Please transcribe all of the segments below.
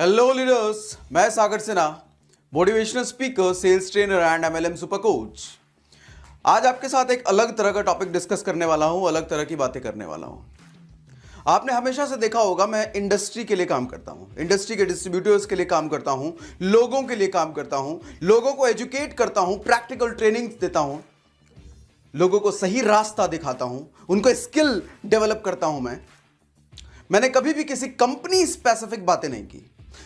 Hello leaders, मैं Sagar Sinha, motivational speaker, sales trainer and MLM super coach. आज आपके साथ एक अलग तरह का टॉपिक डिस्कस करने वाला हूं, अलग तरह की बातें करने वाला हूं। आपने हमेशा से देखा होगा मैं इंडस्ट्री के लिए काम करता हूं, इंडस्ट्री के डिस्ट्रीब्यूटर्स के लिए काम करता हूं, लोगों के लिए काम करता हूं, लोगों को एजुकेट करता हूं, प्रैक्टिकल ट्रेनिंग देता हूं, लोगों को सही रास्ता दिखाता हूं, उनको स्किल डेवलप करता हूं। मैंने कभी भी किसी कंपनी स्पेसिफिक बातें नहीं की,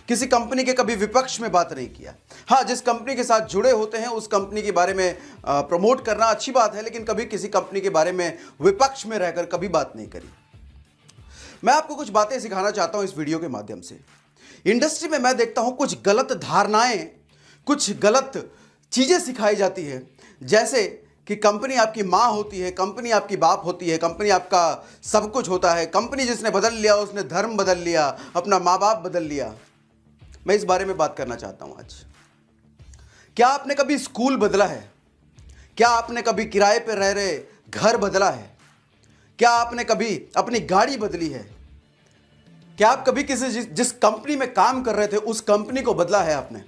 किसी कंपनी के कभी विपक्ष में बात नहीं किया। हाँ, जिस कंपनी के साथ जुड़े होते हैं उस कंपनी के बारे में प्रमोट करना अच्छी बात है, लेकिन कभी किसी कंपनी के बारे में विपक्ष में रहकर कभी बात नहीं करी। मैं आपको कुछ बातें सिखाना चाहता हूं इस वीडियो के माध्यम से। इंडस्ट्री में मैं देखता हूं कुछ गलत धारणाएं, कुछ गलत चीजें सिखाई जाती है, जैसे कि कंपनी आपकी माँ होती है, कंपनी आपकी बाप होती है, कंपनी आपका सब कुछ होता है। कंपनी जिसने बदल लिया उसने धर्म बदल लिया, अपना माँ बाप बदल लिया। मैं इस बारे में बात करना चाहता हूं आज। क्या आपने कभी स्कूल बदला है? क्या आपने कभी किराए पर रह रहे घर बदला है? क्या आपने कभी अपनी गाड़ी बदली है? क्या आप कभी किसी जिस कंपनी में काम कर रहे थे उस कंपनी को बदला है आपने?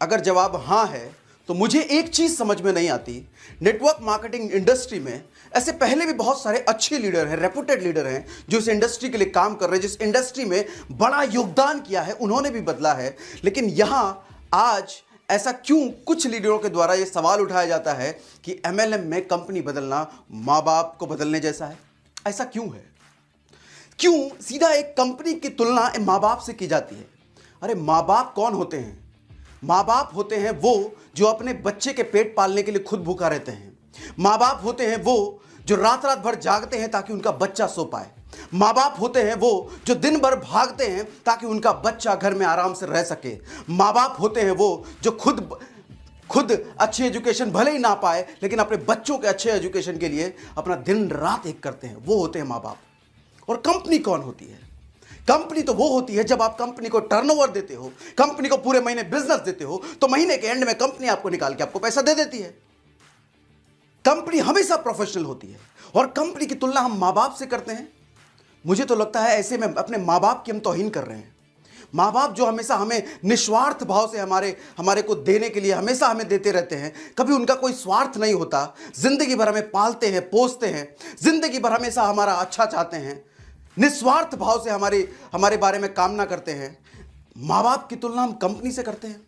अगर जवाब हां है तो मुझे एक चीज समझ में नहीं आती। नेटवर्क मार्केटिंग इंडस्ट्री में ऐसे पहले भी बहुत सारे अच्छे लीडर हैं, रेपुटेड लीडर हैं, जो इस इंडस्ट्री के लिए काम कर रहे हैं, जिस इंडस्ट्री में बड़ा योगदान किया है, उन्होंने भी बदला है। लेकिन यहां आज ऐसा क्यों कुछ लीडरों के द्वारा यह सवाल उठाया जाता है कि एमएलएम में कंपनी बदलना माँ बाप को बदलने जैसा है? ऐसा क्यों है? क्यों सीधा एक कंपनी की तुलना माँ बाप से की जाती है? अरे माँ बाप कौन होते हैं? माँ बाप होते हैं वो जो अपने बच्चे के पेट पालने के लिए खुद भूखा रहते हैं। माँ बाप होते हैं वो जो रात रात भर जागते हैं ताकि उनका बच्चा सो पाए। माँ बाप होते हैं वो जो दिन भर भागते हैं ताकि उनका बच्चा घर में आराम से रह सके। माँ बाप होते हैं वो जो खुद अच्छी एजुकेशन भले ही ना पाए, लेकिन अपने बच्चों के अच्छे एजुकेशन के लिए अपना दिन रात एक करते हैं। वो होते हैं माँ बाप। और कंपनी कौन होती है? कंपनी तो वो होती है जब आप कंपनी को टर्नओवर देते हो, कंपनी को पूरे महीने बिजनेस देते हो, तो महीने के एंड में कंपनी आपको निकाल के आपको पैसा दे देती है। कंपनी हमेशा प्रोफेशनल होती है और कंपनी की तुलना हम माँ बाप से करते हैं। मुझे तो लगता है ऐसे में अपने माँ बाप की हम तौहीन कर रहे हैं। माँ बाप जो हमेशा हमें निस्वार्थ भाव से हमारे को देने के लिए हमेशा हमें देते रहते हैं, कभी उनका कोई स्वार्थ नहीं होता। जिंदगी भर हमें पालते हैं, पोसते हैं, जिंदगी भर हमेशा हमारा अच्छा चाहते हैं, निस्वार्थ भाव से हमारे बारे में कामना करते हैं। माँ बाप की तुलना हम कंपनी से करते हैं।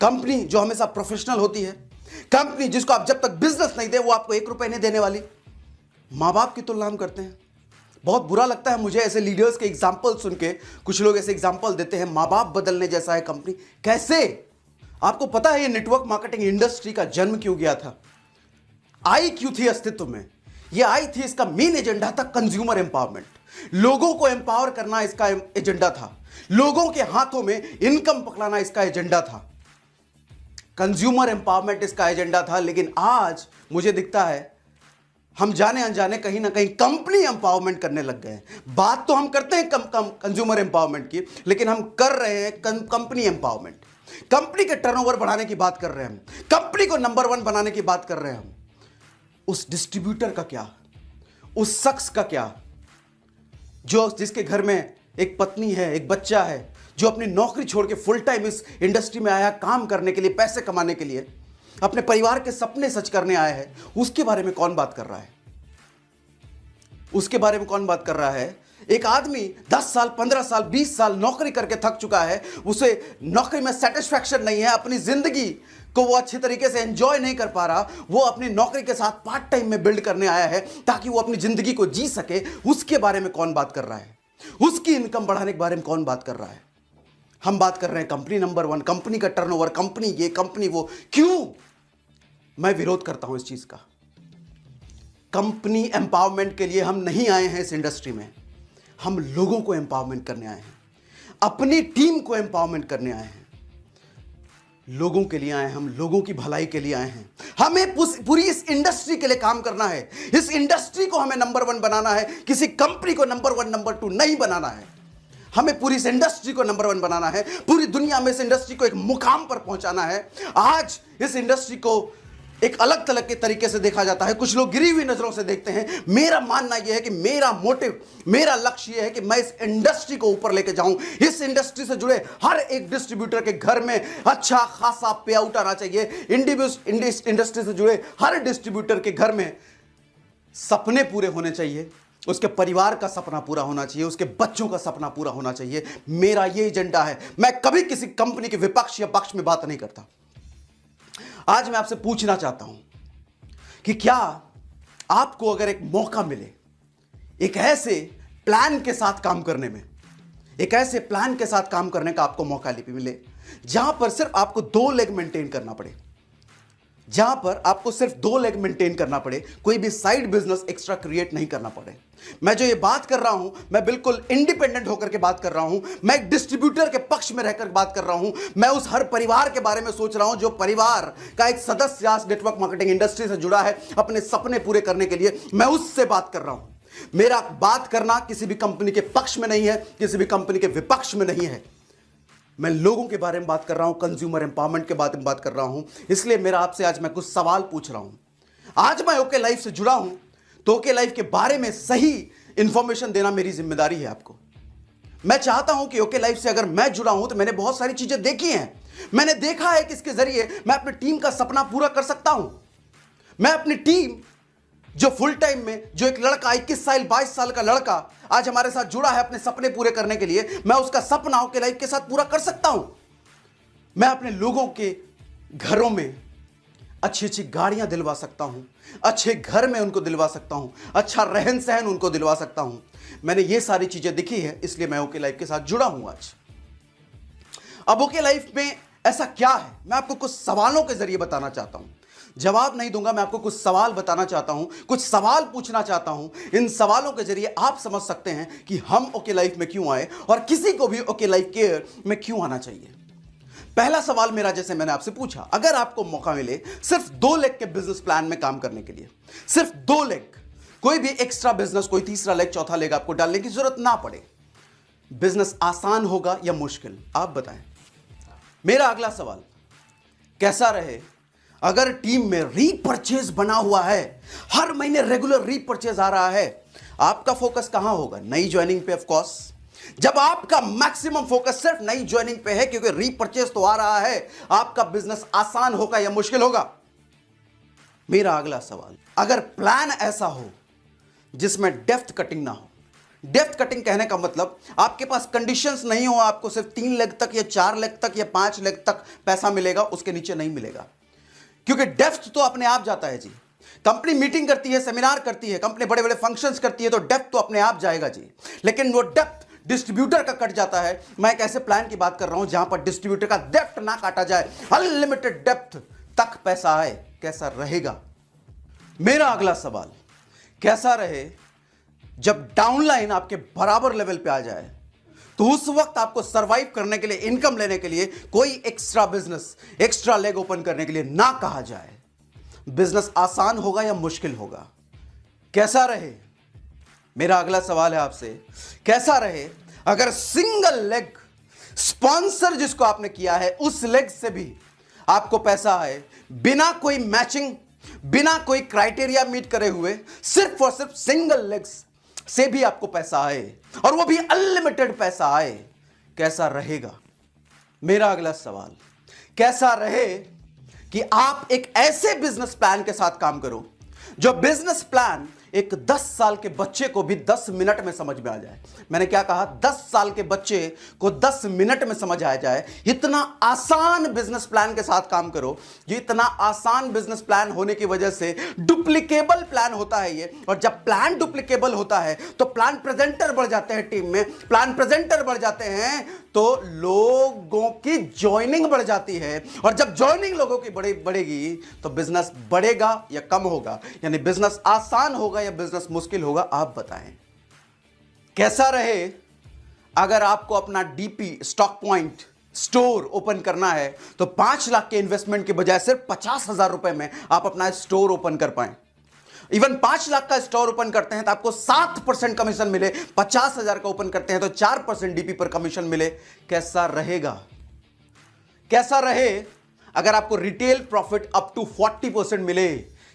कंपनी जो हमेशा प्रोफेशनल होती है, कंपनी जिसको आप जब तक बिजनेस नहीं दे वो आपको 1 रुपए नहीं देने वाली, माँ बाप की तुलना हम करते हैं। बहुत बुरा लगता है मुझे ऐसे लीडर्स के एग्जाम्पल सुन के। कुछ लोग ऐसे एग्जाम्पल देते हैं माँ बाप बदलने जैसा है कंपनी। कैसे? आपको पता है ये नेटवर्क मार्केटिंग इंडस्ट्री का जन्म क्यों गया था? आई क्यों थी अस्तित्व में? ये आई थी, इसका मेन एजेंडा था कंज्यूमर एम्पावरमेंट। लोगों को एम्पावर करना इसका एजेंडा था। लोगों के हाथों में इनकम पकड़ाना इसका एजेंडा था। कंज्यूमर एम्पावरमेंट इसका एजेंडा था। लेकिन आज मुझे दिखता है हम जाने अनजाने कहीं ना कहीं कंपनी एम्पावरमेंट करने लग गए हैं। बात तो हम करते हैं कंज्यूमर एम्पावरमेंट की, लेकिन हम कर रहे हैं कंपनी एम्पावरमेंट। कंपनी के टर्नओवर बढ़ाने की बात कर रहे हैं हम, कंपनी को नंबर 1 बनाने की बात कर रहे हैं हम। उस डिस्ट्रीब्यूटर का क्या? उस शख्स का क्या जिसके घर में एक पत्नी है, एक बच्चा है, जो अपनी नौकरी छोड़ के फुल टाइम इस इंडस्ट्री में आया काम करने के लिए, पैसे कमाने के लिए, अपने परिवार के सपने सच करने आया है। उसके बारे में कौन बात कर रहा है? उसके बारे में कौन बात कर रहा है? एक आदमी 10 साल, 15 साल, 20 साल नौकरी करके थक चुका है, उसे नौकरी में सेटिस्फैक्शन नहीं है, अपनी जिंदगी को वो अच्छे तरीके से एंजॉय नहीं कर पा रहा। वो अपनी नौकरी के साथ पार्ट टाइम में बिल्ड करने आया है ताकि वो अपनी जिंदगी को जी सके। उसके बारे में कौन बात कर रहा है? उसकी इनकम बढ़ाने के बारे में कौन बात कर रहा है? हम बात कर रहे हैं कंपनी नंबर 1, कंपनी का टर्नओवर, कंपनी ये, कंपनी वो। क्यों? मैं विरोध करता हूं इस चीज का। कंपनी एम्पावरमेंट के लिए हम नहीं आए हैं इस इंडस्ट्री में। हम लोगों को एम्पावरमेंट करने आए हैं, अपनी टीम को एम्पावरमेंट करने आए हैं, लोगों के लिए आए हैं, हम लोगों की भलाई के लिए आए हैं। हमें पूरी इस इंडस्ट्री के लिए काम करना है। इस इंडस्ट्री को हमें नंबर 1 बनाना है, किसी कंपनी को नंबर 1, नंबर 2 नहीं बनाना है। हमें पूरी इस इंडस्ट्री को नंबर 1 बनाना है, पूरी दुनिया में इस इंडस्ट्री को एक मुकाम पर पहुंचाना है। आज इस इंडस्ट्री को एक अलग तरह के तरीके से देखा जाता है, कुछ लोग गिरी हुई नजरों से देखते हैं। मेरा मानना यह है कि मेरा मोटिव, मेरा लक्ष्य यह है कि मैं इस इंडस्ट्री को ऊपर लेके जाऊं। इस इंडस्ट्री से जुड़े हर एक डिस्ट्रीब्यूटर के घर में अच्छा खासा पे आउट आना चाहिए। इंडस्ट्री से जुड़े हर डिस्ट्रीब्यूटर के घर में सपने पूरे होने चाहिए, उसके परिवार का सपना पूरा होना चाहिए, उसके बच्चों का सपना पूरा होना चाहिए। मेरा यह एजेंडा है। मैं कभी किसी कंपनी के विपक्ष या पक्ष में बात नहीं करता। आज मैं आपसे पूछना चाहता हूं कि क्या आपको अगर एक मौका मिले एक ऐसे प्लान के साथ काम करने में, एक ऐसे प्लान के साथ काम करने का आपको मौका मिले जहां पर सिर्फ आपको 2 लेग मेंटेन करना पड़े, जहां पर आपको सिर्फ 2 लेग मेंटेन करना पड़े, कोई भी साइड बिजनेस एक्स्ट्रा क्रिएट नहीं करना पड़े। मैं जो ये बात कर रहा हूं, मैं बिल्कुल इंडिपेंडेंट होकर के बात कर रहा हूं। मैं एक डिस्ट्रीब्यूटर के पक्ष में रहकर बात कर रहा हूं। मैं उस हर परिवार के बारे में सोच रहा हूं जो परिवार का एक सदस्य आज नेटवर्क मार्केटिंग इंडस्ट्री से जुड़ा है अपने सपने पूरे करने के लिए। मैं उससे बात कर रहा हूं। मेरा बात करना किसी भी कंपनी के पक्ष में नहीं है, किसी भी कंपनी के विपक्ष में नहीं है। मैं लोगों के बारे में बात कर रहा हूं, कंज्यूमर एम्पावरमेंट के बारे में बात कर रहा हूं। इसलिए मेरा आपसे आज मैं कुछ सवाल पूछ रहा हूं। आज मैं ओके लाइफ से जुड़ा हूं तो ओके लाइफ के बारे में सही इंफॉर्मेशन देना मेरी जिम्मेदारी है आपको। मैं चाहता हूं कि ओके लाइफ से अगर मैं जुड़ा हूं तो मैंने बहुत सारी चीजें देखी हैं। मैंने देखा है कि इसके जरिए मैं अपनी टीम का सपना पूरा कर सकता हूं। मैं अपनी टीम जो फुल टाइम में, जो एक लड़का 21 साल 22 साल का लड़का आज हमारे साथ जुड़ा है अपने सपने पूरे करने के लिए, मैं उसका सपना ओके लाइफ के साथ पूरा कर सकता हूं। मैं अपने लोगों के घरों में अच्छी अच्छी गाड़ियां दिलवा सकता हूं, अच्छे घर में उनको दिलवा सकता हूं, अच्छा रहन सहन उनको दिलवा सकता हूं। मैंने ये सारी चीजें दिखी है, इसलिए मैं ओके लाइफ के साथ जुड़ा हूं आज। अब ओके लाइफ में ऐसा क्या है, मैं आपको कुछ सवालों के जरिए बताना चाहता हूं। जवाब नहीं दूंगा, मैं आपको कुछ सवाल बताना चाहता हूं, कुछ सवाल पूछना चाहता हूं। इन सवालों के जरिए आप समझ सकते हैं कि हम ओके लाइफ में क्यों आए और किसी को भी ओके लाइफ केयर में क्यों आना चाहिए। पहला सवाल मेरा, जैसे मैंने आपसे पूछा, अगर आपको मौका मिले सिर्फ 2 लेग के बिजनेस प्लान में काम करने के लिए, सिर्फ 2 लेग, कोई भी एक्स्ट्रा बिजनेस, कोई तीसरा लेग, चौथा लेग आपको डालने की जरूरत ना पड़े, बिजनेस आसान होगा या मुश्किल, आप बताएं। मेरा अगला सवाल, कैसा रहे अगर टीम में रीपरचेज बना हुआ है, हर महीने रेगुलर रीपरचेज आ रहा है, आपका फोकस कहां होगा? नई ज्वाइनिंग पे ऑफ कोर्स। जब आपका मैक्सिमम फोकस सिर्फ नई ज्वाइनिंग पे है क्योंकि रीपरचेज तो आ रहा है, आपका बिजनेस आसान होगा या मुश्किल होगा? मेरा अगला सवाल, अगर प्लान ऐसा हो जिसमें डेप्थ कटिंग ना हो, डेप्थ कटिंग कहने का मतलब आपके पास कंडीशंस नहीं हो, आपको सिर्फ 3 लेग तक या 4 लेग तक या 5 लेग तक पैसा मिलेगा, उसके नीचे नहीं मिलेगा, क्योंकि डेप्थ तो अपने आप जाता है जी। कंपनी मीटिंग करती है, सेमिनार करती है, कंपनी बड़े बड़े फंक्शंस करती है, तो डेप्थ तो अपने आप जाएगा जी। लेकिन वो डेप्थ डिस्ट्रीब्यूटर का कट जाता है। मैं एक ऐसे प्लान की बात कर रहा हूं जहां पर डिस्ट्रीब्यूटर का डेप्थ ना काटा जाए, अनलिमिटेड डेप्थ तक पैसा आए। कैसा रहेगा? मेरा अगला सवाल, कैसा रहे जब डाउनलाइन आपके बराबर लेवल पे आ जाए, तो उस वक्त आपको सरवाइव करने के लिए, इनकम लेने के लिए कोई extra business, extra leg open करने के लिए ना कहा जाए। बिजनेस आसान होगा या मुश्किल होगा? कैसा रहे? मेरा अगला सवाल है आपसे, कैसा रहे अगर सिंगल लेग स्पॉन्सर जिसको आपने किया है उस लेग से भी आपको पैसा आए, बिना कोई मैचिंग, बिना कोई क्राइटेरिया मीट करे हुए, सिर्फ और सिर्फ सिंगल लेग्स से भी आपको पैसा आए, और वो भी अनलिमिटेड पैसा आए? कैसा रहेगा? मेरा अगला सवाल, कैसा रहे कि आप एक ऐसे बिजनेस प्लान के साथ काम करो जो बिजनेस प्लान एक 10 साल के बच्चे को भी 10 मिनट में समझ में आ जाए। मैंने क्या कहा? 10 साल के बच्चे को 10 मिनट में समझ आ जाए। इतना आसान बिजनेस प्लान के साथ काम करो। ये इतना आसान बिजनेस प्लान होने की वजह से डुप्लीकेबल प्लान होता है ये, और जब प्लान डुप्लीकेबल होता है तो प्लान प्रेजेंटर बढ़ जाते हैं टीम में। प्लान प्रेजेंटर बढ़ जाते हैं तो लोगों की ज्वाइनिंग बढ़ जाती है, और जब ज्वाइनिंग लोगों की बढ़ेगी तो बिजनेस बढ़ेगा या कम होगा? यानी बिजनेस आसान होगा या बिजनेस मुश्किल होगा? आप बताएं। कैसा रहे अगर आपको अपना DP, stock point store open करना है तो 5 लाख के इन्वेस्टमेंट के बजाय सिर्फ 50,000 रुपए में आप अपना स्टोर ओपन कर पाएं। इवन 5 लाख का स्टोर ओपन करते हैं तो आपको 7% कमीशन मिले, 50,000 का ओपन करते हैं तो 4% डीपी पर कमीशन मिले। कैसा रहेगा? कैसा रहे अगर आपको रिटेल प्रॉफिट अप टू 40% मिले,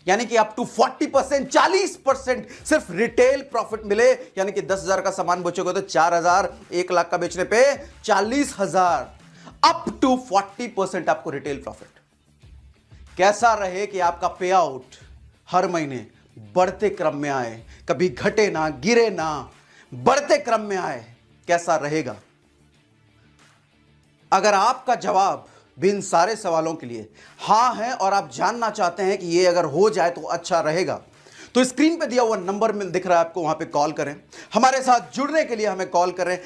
यानी कि अप टू 40%, 40% सिर्फ रिटेल प्रॉफिट मिले, यानी कि 10,000 का सामान बेचोगे तो 4,000, 1 लाख का बेचने पे 40,000, अप टू 40% आपको रिटेल प्रॉफिट। कैसा रहे कि आपका पे आउट हर महीने बढ़ते क्रम में आए, कभी घटे ना, गिरे ना, बढ़ते क्रम में आए, कैसा रहेगा? अगर आपका जवाब भी इन सारे सवालों के लिए हां है और आप जानना चाहते हैं कि ये अगर हो जाए तो अच्छा रहेगा, तो स्क्रीन पे दिया हुआ नंबर में दिख रहा है आपको, वहां पे कॉल करें। हमारे साथ जुड़ने के लिए हमें कॉल करें।